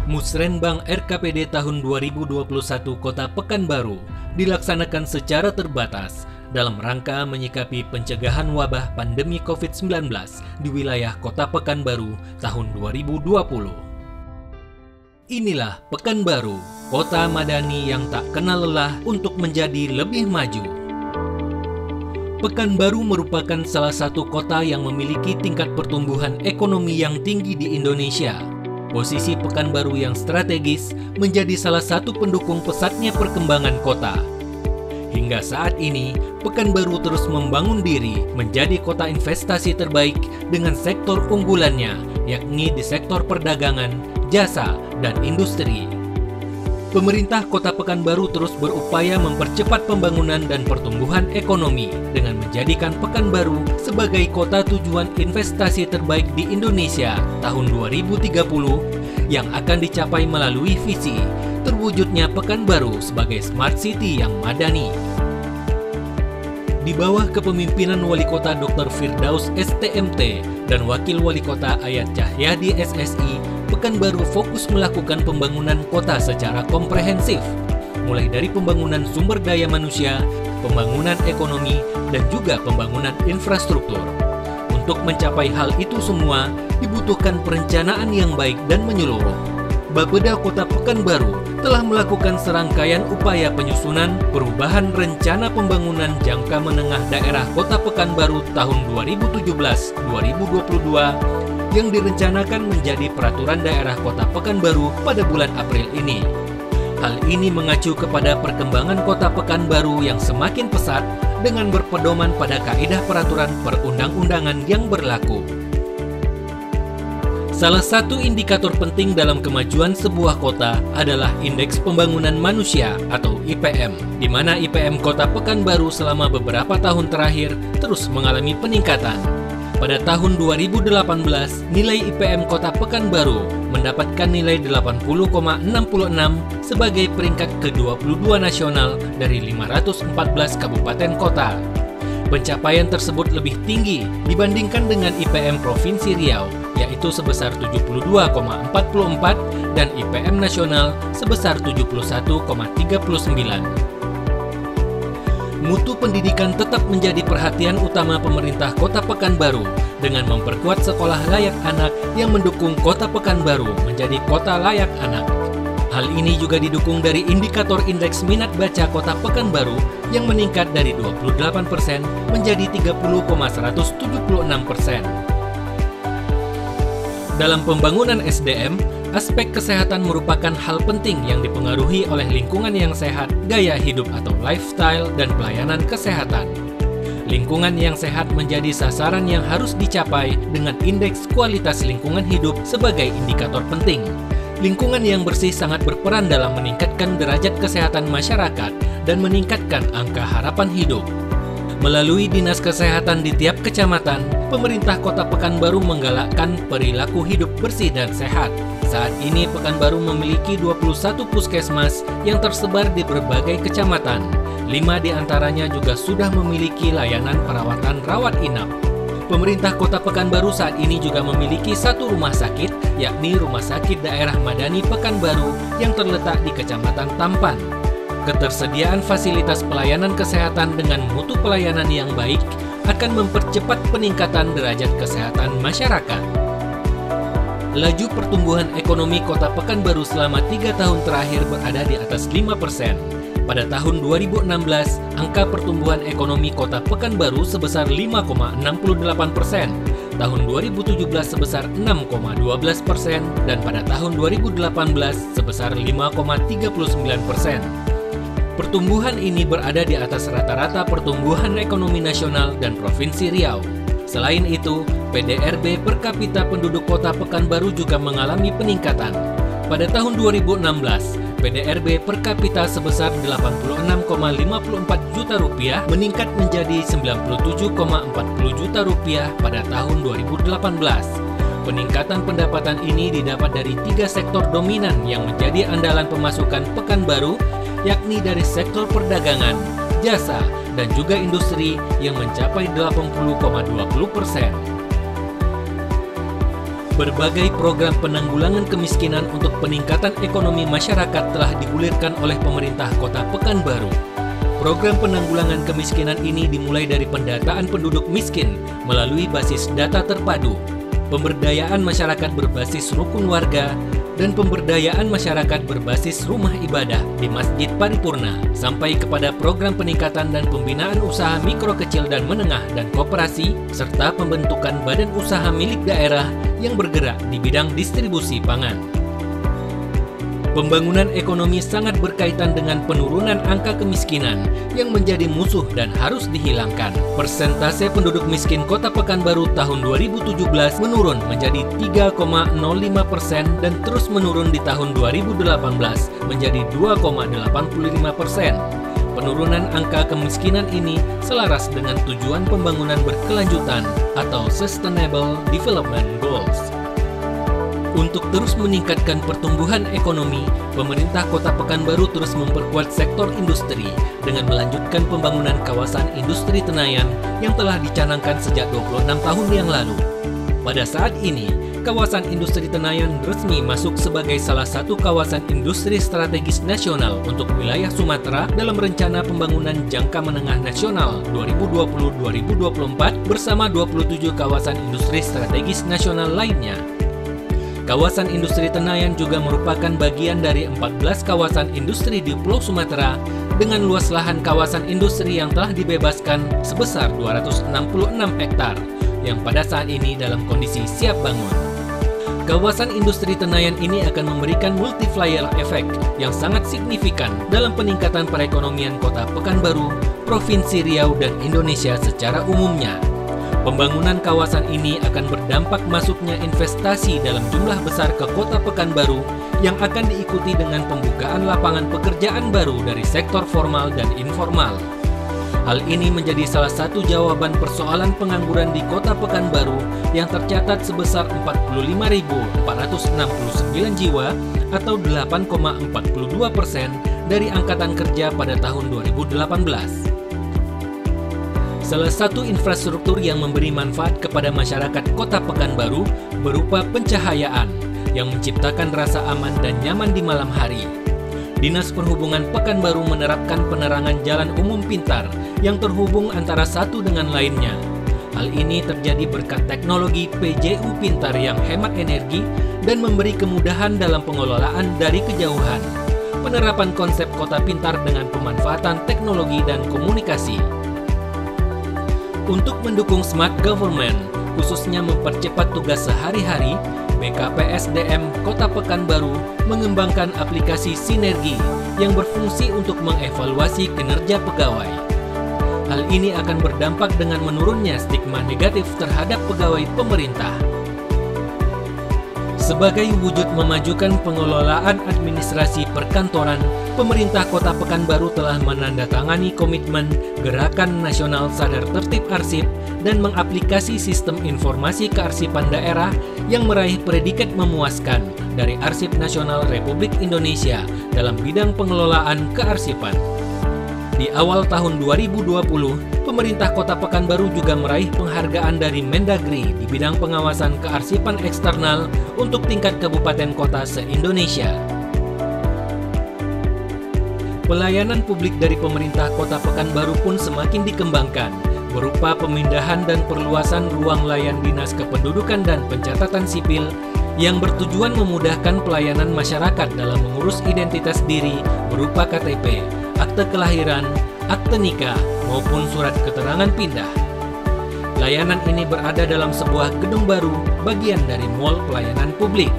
Musrenbang RKPD tahun 2021 Kota Pekanbaru dilaksanakan secara terbatas dalam rangka menyikapi pencegahan wabah pandemi COVID-19 di wilayah Kota Pekanbaru tahun 2020. Inilah Pekanbaru, kota madani yang tak kenal lelah untuk menjadi lebih maju. Pekanbaru merupakan salah satu kota yang memiliki tingkat pertumbuhan ekonomi yang tinggi di Indonesia. Posisi Pekanbaru yang strategis menjadi salah satu pendukung pesatnya perkembangan kota. Hingga saat ini, Pekanbaru terus membangun diri menjadi kota investasi terbaik dengan sektor unggulannya, yakni di sektor perdagangan, jasa, dan industri. Pemerintah Kota Pekanbaru terus berupaya mempercepat pembangunan dan pertumbuhan ekonomi dengan menjadikan Pekanbaru sebagai kota tujuan investasi terbaik di Indonesia tahun 2030 yang akan dicapai melalui visi terwujudnya Pekanbaru sebagai Smart City yang madani. Di bawah kepemimpinan Wali Kota Dr. Firdaus STMT dan Wakil Wali Kota Ayat Cahyadi SSI, Pekanbaru fokus melakukan pembangunan kota secara komprehensif, mulai dari pembangunan sumber daya manusia, pembangunan ekonomi, dan juga pembangunan infrastruktur. Untuk mencapai hal itu semua, dibutuhkan perencanaan yang baik dan menyeluruh. Bapeda Kota Pekanbaru telah melakukan serangkaian upaya penyusunan perubahan rencana pembangunan jangka menengah daerah Kota Pekanbaru tahun 2017-2022 yang direncanakan menjadi peraturan daerah Kota Pekanbaru pada bulan April ini. Hal ini mengacu kepada perkembangan Kota Pekanbaru yang semakin pesat dengan berpedoman pada kaidah peraturan perundang-undangan yang berlaku. Salah satu indikator penting dalam kemajuan sebuah kota adalah Indeks Pembangunan Manusia atau IPM, di mana IPM Kota Pekanbaru selama beberapa tahun terakhir terus mengalami peningkatan. Pada tahun 2018, nilai IPM Kota Pekanbaru mendapatkan nilai 80,66 sebagai peringkat ke-22 nasional dari 514 kabupaten kota. Pencapaian tersebut lebih tinggi dibandingkan dengan IPM Provinsi Riau, yaitu sebesar 72,44 dan IPM nasional sebesar 71,39. Mutu pendidikan tetap menjadi perhatian utama pemerintah Kota Pekanbaru dengan memperkuat sekolah layak anak yang mendukung Kota Pekanbaru menjadi kota layak anak. Hal ini juga didukung dari indikator indeks minat baca Kota Pekanbaru yang meningkat dari 28% menjadi 30,176%. Dalam pembangunan SDM, aspek kesehatan merupakan hal penting yang dipengaruhi oleh lingkungan yang sehat, gaya hidup atau lifestyle, dan pelayanan kesehatan. Lingkungan yang sehat menjadi sasaran yang harus dicapai dengan indeks kualitas lingkungan hidup sebagai indikator penting. Lingkungan yang bersih sangat berperan dalam meningkatkan derajat kesehatan masyarakat dan meningkatkan angka harapan hidup. Melalui Dinas Kesehatan di tiap kecamatan, pemerintah Kota Pekanbaru menggalakkan perilaku hidup bersih dan sehat. Saat ini Pekanbaru memiliki 21 puskesmas yang tersebar di berbagai kecamatan. 5 diantaranya juga sudah memiliki layanan perawatan rawat inap. Pemerintah Kota Pekanbaru saat ini juga memiliki 1 rumah sakit, yakni Rumah Sakit Daerah Madani Pekanbaru yang terletak di Kecamatan Tampan. Ketersediaan fasilitas pelayanan kesehatan dengan mutu pelayanan yang baik akan mempercepat peningkatan derajat kesehatan masyarakat. Laju pertumbuhan ekonomi Kota Pekanbaru selama 3 tahun terakhir berada di atas 5%. Pada tahun 2016, angka pertumbuhan ekonomi Kota Pekanbaru sebesar 5,68%, tahun 2017 sebesar 6,12%, dan pada tahun 2018 sebesar 5,39%. Pertumbuhan ini berada di atas rata-rata pertumbuhan ekonomi nasional dan Provinsi Riau. Selain itu, PDRB per kapita penduduk Kota Pekanbaru juga mengalami peningkatan. Pada tahun 2016, PDRB per kapita sebesar 86,54 juta rupiah meningkat menjadi 97,40 juta rupiah pada tahun 2018. Peningkatan pendapatan ini didapat dari 3 sektor dominan yang menjadi andalan pemasukan Pekanbaru, yakni dari sektor perdagangan, jasa, dan juga industri yang mencapai 80,20%. Berbagai program penanggulangan kemiskinan untuk peningkatan ekonomi masyarakat telah digulirkan oleh pemerintah Kota Pekanbaru. Program penanggulangan kemiskinan ini dimulai dari pendataan penduduk miskin melalui basis data terpadu, pemberdayaan masyarakat berbasis rukun warga, dan pemberdayaan masyarakat berbasis rumah ibadah di Masjid Paripurna, sampai kepada program peningkatan dan pembinaan usaha mikro kecil dan menengah dan koperasi, serta pembentukan badan usaha milik daerah yang bergerak di bidang distribusi pangan. Pembangunan ekonomi sangat berkaitan dengan penurunan angka kemiskinan yang menjadi musuh dan harus dihilangkan. Persentase penduduk miskin Kota Pekanbaru tahun 2017 menurun menjadi 3,05% dan terus menurun di tahun 2018 menjadi 2,85%. Penurunan angka kemiskinan ini selaras dengan tujuan pembangunan berkelanjutan atau Sustainable Development Goals. Untuk terus meningkatkan pertumbuhan ekonomi, pemerintah Kota Pekanbaru terus memperkuat sektor industri dengan melanjutkan pembangunan kawasan industri Tenayan yang telah dicanangkan sejak 26 tahun yang lalu. Pada saat ini, kawasan industri Tenayan resmi masuk sebagai salah satu kawasan industri strategis nasional untuk wilayah Sumatera dalam rencana pembangunan jangka menengah nasional 2020-2024 bersama 27 kawasan industri strategis nasional lainnya. Kawasan industri Tenayan juga merupakan bagian dari 14 kawasan industri di Pulau Sumatera dengan luas lahan kawasan industri yang telah dibebaskan sebesar 266 hektar yang pada saat ini dalam kondisi siap bangun. Kawasan industri Tenayan ini akan memberikan multiplier effect yang sangat signifikan dalam peningkatan perekonomian Kota Pekanbaru, Provinsi Riau, dan Indonesia secara umumnya. Pembangunan kawasan ini akan berdampak masuknya investasi dalam jumlah besar ke Kota Pekanbaru yang akan diikuti dengan pembukaan lapangan pekerjaan baru dari sektor formal dan informal. Hal ini menjadi salah satu jawaban persoalan pengangguran di Kota Pekanbaru yang tercatat sebesar 45.469 jiwa atau 8,42% dari angkatan kerja pada tahun 2018. Salah satu infrastruktur yang memberi manfaat kepada masyarakat Kota Pekanbaru berupa pencahayaan yang menciptakan rasa aman dan nyaman di malam hari. Dinas Perhubungan Pekanbaru menerapkan penerangan jalan umum pintar yang terhubung antara satu dengan lainnya. Hal ini terjadi berkat teknologi PJU pintar yang hemat energi dan memberi kemudahan dalam pengelolaan dari kejauhan. Penerapan konsep kota pintar dengan pemanfaatan teknologi dan komunikasi. Untuk mendukung smart government, khususnya mempercepat tugas sehari-hari, BKPSDM Kota Pekanbaru mengembangkan aplikasi Sinergi yang berfungsi untuk mengevaluasi kinerja pegawai. Hal ini akan berdampak dengan menurunnya stigma negatif terhadap pegawai pemerintah. Sebagai wujud memajukan pengelolaan administrasi perkantoran, pemerintah Kota Pekanbaru telah menandatangani komitmen Gerakan Nasional Sadar Tertib Arsip dan mengaplikasi sistem informasi kearsipan daerah yang meraih predikat memuaskan dari Arsip Nasional Republik Indonesia dalam bidang pengelolaan kearsipan. Di awal tahun 2020, pemerintah Kota Pekanbaru juga meraih penghargaan dari Mendagri di bidang pengawasan kearsipan eksternal untuk tingkat kabupaten kota se-Indonesia. Pelayanan publik dari pemerintah Kota Pekanbaru pun semakin dikembangkan, berupa pemindahan dan perluasan ruang layan Dinas Kependudukan dan Pencatatan Sipil yang bertujuan memudahkan pelayanan masyarakat dalam mengurus identitas diri berupa KTP, akte kelahiran, akte nikah, maupun surat keterangan pindah. Layanan ini berada dalam sebuah gedung baru, bagian dari Mall Pelayanan Publik.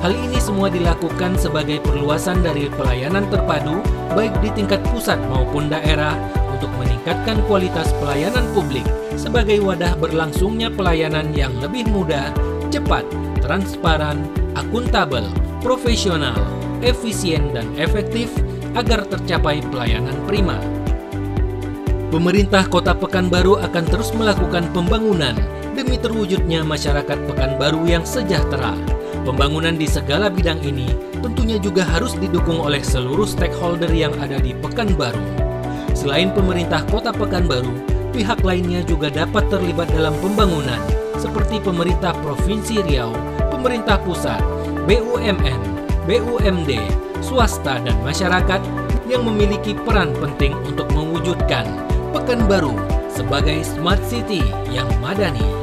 Hal ini semua dilakukan sebagai perluasan dari pelayanan terpadu, baik di tingkat pusat maupun daerah, untuk meningkatkan kualitas pelayanan publik sebagai wadah berlangsungnya pelayanan yang lebih mudah, cepat, transparan, akuntabel, profesional, efisien, dan efektif agar tercapai pelayanan prima. Pemerintah Kota Pekanbaru akan terus melakukan pembangunan demi terwujudnya masyarakat Pekanbaru yang sejahtera. Pembangunan di segala bidang ini tentunya juga harus didukung oleh seluruh stakeholder yang ada di Pekanbaru. Selain pemerintah Kota Pekanbaru, pihak lainnya juga dapat terlibat dalam pembangunan, seperti pemerintah Provinsi Riau, pemerintah pusat, BUMN, BUMD, swasta dan masyarakat yang memiliki peran penting untuk mewujudkan Pekanbaru sebagai Smart City yang madani.